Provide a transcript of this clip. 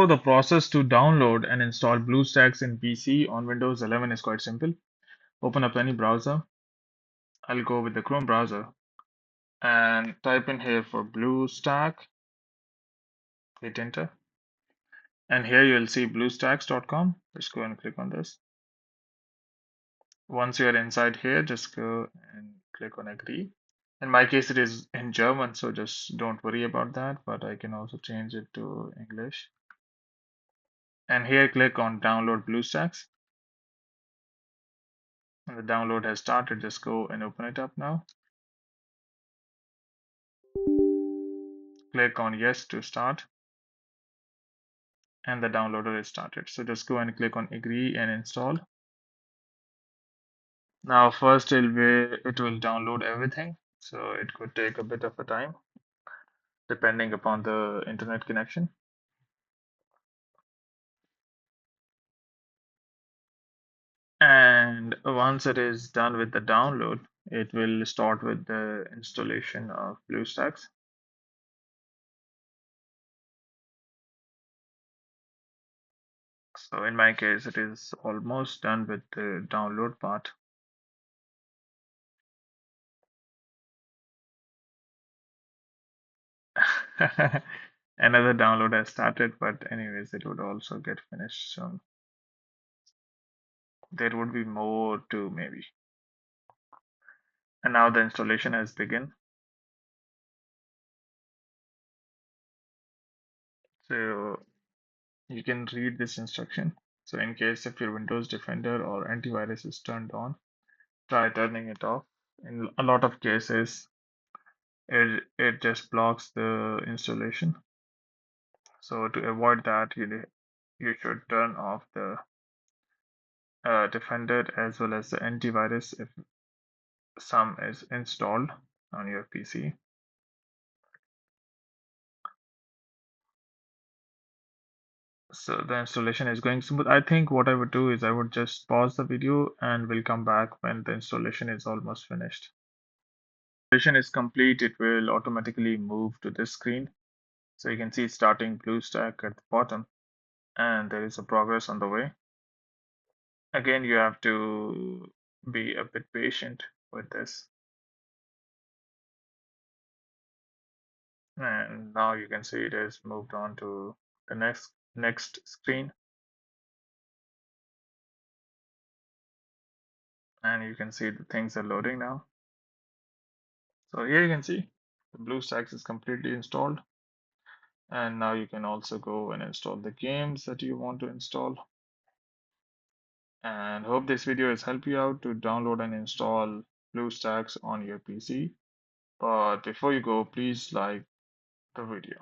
So the process to download and install BlueStacks in PC on Windows 11 is quite simple. Open up any browser. I'll go with the Chrome browser and type in here for BlueStack, hit enter. And here you'll see bluestacks.com. Just go and click on this. Once you're inside here, just go and click on agree. In my case, it is in German, so just don't worry about that, but I can also change it to English. And here click on download BlueStacks. And the download has started. Just go and open it up now. Click on yes to start. And the downloader is started. So just go and click on agree and install. Now first it will download everything. So it could take a bit of a time depending upon the internet connection. And once it is done with the download, it will start with the installation of BlueStacks. So in my case, it is almost done with the download part. Another download has started, but anyways, it would also get finished soon. There would be more too, maybe. And now the installation has begun. So you can read this instruction. So in case if your Windows Defender or antivirus is turned on, try turning it off. In a lot of cases, it just blocks the installation. So to avoid that, you should turn off the Defender as well as the antivirus if some is installed on your PC. So the installation is going smooth. I think what I would do is I would just pause the video and we'll come back when the installation is almost finished. Installation is complete, it will automatically move to this screen. So you can see starting BlueStack at the bottom, and there is a progress on the way. Again, you have to be a bit patient with this. And now you can see it has moved on to the next screen. And you can see the things are loading now. So here you can see the BlueStacks is completely installed. And now you can also go and install the games that you want to install. And hope this video has helped you out to download and install BlueStacks on your PC. But before you go, please like the video.